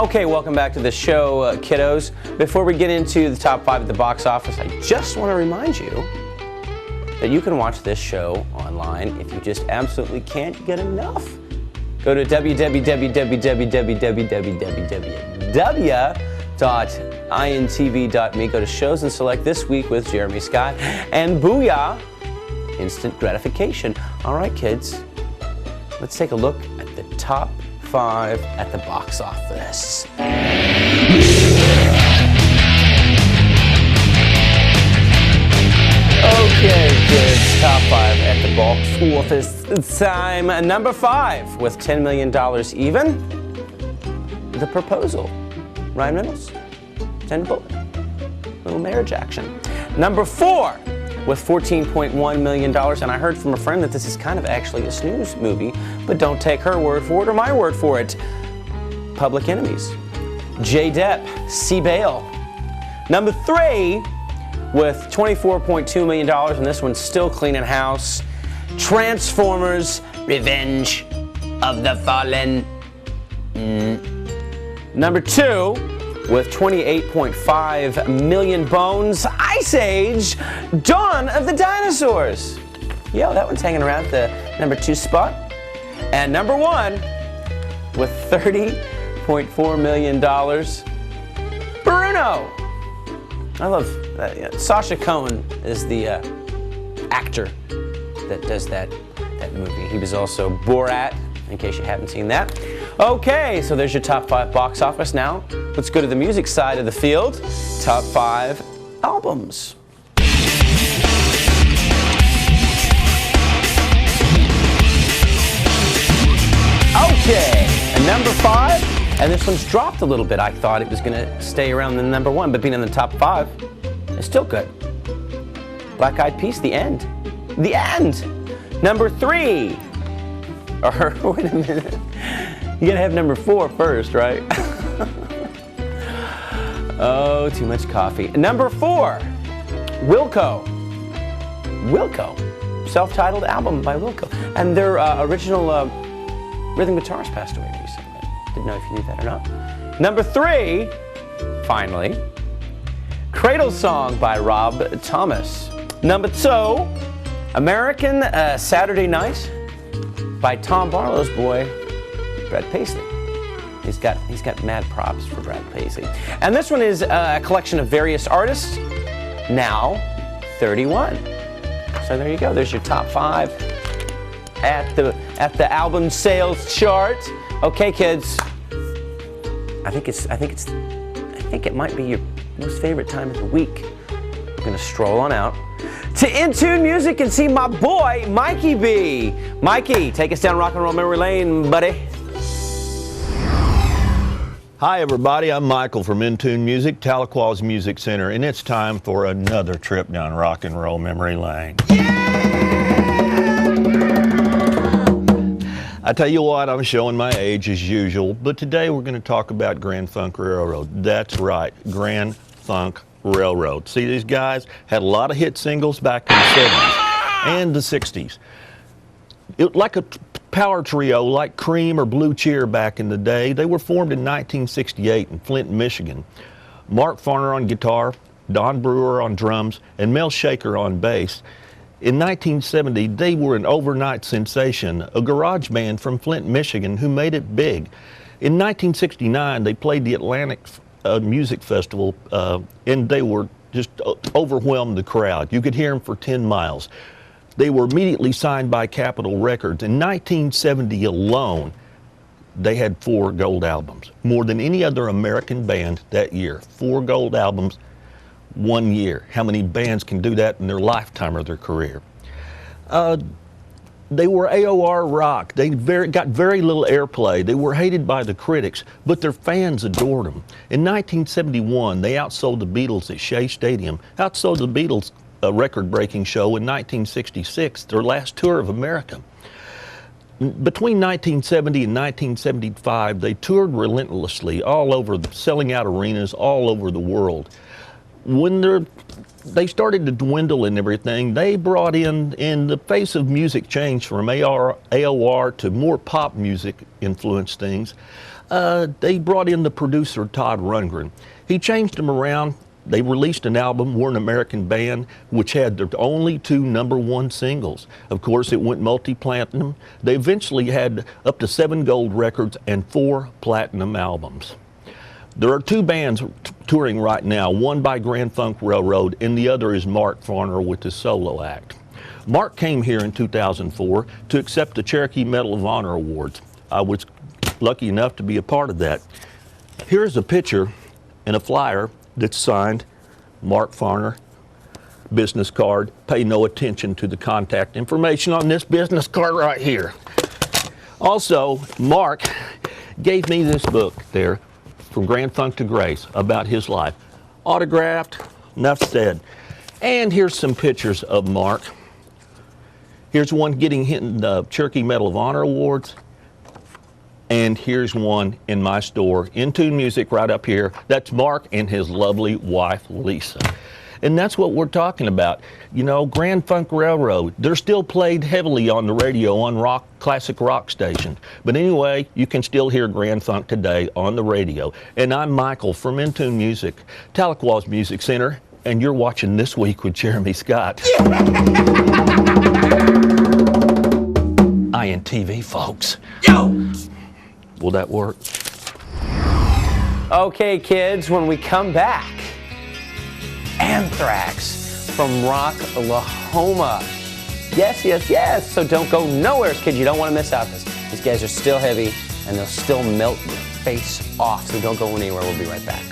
Okay, welcome back to the show, kiddos. Before we get into the top 5 at the box office, I just want to remind you that you can watch this show online if you just absolutely can't get enough. Go to www.intv.me. Go to shows and select This Week with Jeremy Scott. And booyah, instant gratification. All right, kids, let's take a look at the top 5 at the box office. Okay, kids, top 5 at the box office. It's time. Number 5 with $10 million even. The Proposal. Ryan Reynolds. Sandra Bullock. Little marriage action. Number 4 with $14.1 million. And I heard from a friend that this is kind of actually a snooze movie, but don't take her word for it or my word for it. Public Enemies. J. Depp. See Bail. Number 3 with $24.2 million, and this one's still cleaning house. Transformers: Revenge of the Fallen. Number 2 with $28.5 million, Bones: Ice Age: Dawn of the Dinosaurs. Yo, that one's hanging around the number 2 spot. And number 1 with $30.4 million, Bruno. I love that. Yeah. Sacha Cohen is the actor that does that movie. He was also Borat, in case you haven't seen that. Okay, so there's your top 5 box office. Now, let's go to the music side of the field. Top 5 albums. Okay, and number 5. And this one's dropped a little bit. I thought it was going to stay around the number 1, but being in the top 5 is still good. Black Eyed Peas, The End. The End! Number 3. Or, wait a minute. You got to have number 4 first, right? Oh, too much coffee. Number 4. Wilco. Wilco. Self-titled album by Wilco. And their original rhythm guitarist passed away recently. Didn't know if you knew that or not. Number 3, finally, Cradle Song by Rob Thomas. Number 2, American Saturday Night by Tom Barlow's boy, Brad Paisley. He's got mad props for Brad Paisley. And this one is a collection of various artists, now 31. So there you go. There's your top 5 at the album sales chart. Okay, kids. I think it might be your most favorite time of the week. We're gonna stroll on out to In Tune Music and see my boy Mikey B. Mikey, take us down rock and roll memory lane, buddy. Hi everybody, I'm Michael from In Tune Music, Tahlequah's Music Center, and it's time for another trip down rock and roll memory lane. I tell you what, I'm showing my age as usual, but today we're going to talk about Grand Funk Railroad. That's right, Grand Funk Railroad. See, these guys had a lot of hit singles back in the 70s and the 60s. Like a power trio like Cream or Blue Cheer back in the day. They were formed in 1968 in Flint, Michigan. Mark Farner on guitar, Don Brewer on drums, and Mel Shaker on bass. In 1970, they were an overnight sensation, a garage band from Flint, Michigan, who made it big. In 1969, they played the Atlantic Music Festival, and they were just overwhelmed the crowd. You could hear them for 10 miles. They were immediately signed by Capitol Records. In 1970 alone, they had 4 gold albums, more than any other American band that year. 4 gold albums. 1 year. How many bands can do that in their lifetime or their career? They were AOR rock. They got very little airplay. They were hated by the critics, but their fans adored them. In 1971, they outsold the Beatles at Shea Stadium, outsold the Beatles a record-breaking show in 1966, their last tour of America. Between 1970 and 1975, they toured relentlessly all over, selling out arenas all over the world. When they started to dwindle and everything, they brought in the face of music change from AOR to more pop music influenced things. They brought in the producer Todd Rundgren. He changed them around. They released an album, We're an American Band, which had their only 2 #1 singles. Of course, it went multi-platinum. They eventually had up to 7 gold records and 4 platinum albums. There are 2 bands touring right now, one by Grand Funk Railroad and the other is Mark Farner with his solo act. Mark came here in 2004 to accept the Cherokee Medal of Honor Awards. I was lucky enough to be a part of that. Here's a picture and a flyer that's signed Mark Farner, business card. Pay no attention to the contact information on this business card right here. Also, Mark gave me this book there, From Grand Funk to Grace, about his life. Autographed, enough said. And here's some pictures of Mark. Here's one getting the Cherokee Medal of Honor Awards. And here's one in my store, In Tune Music, right up here. That's Mark and his lovely wife, Lisa. And that's what we're talking about. You know, Grand Funk Railroad, they're still played heavily on the radio on rock, classic rock stations. But anyway, you can still hear Grand Funk today on the radio. And I'm Michael from In Tune Music, Tahlequah's Music Center, and you're watching This Week with Jeremy Scott. INTV, folks. Yo! Will that work? Okay, kids, when we come back, Anthrax from Rocklahoma. Yes, yes, yes. So don't go nowhere, kids. You don't want to miss out this. These guys are still heavy and they'll still melt your face off. So don't go anywhere. We'll be right back.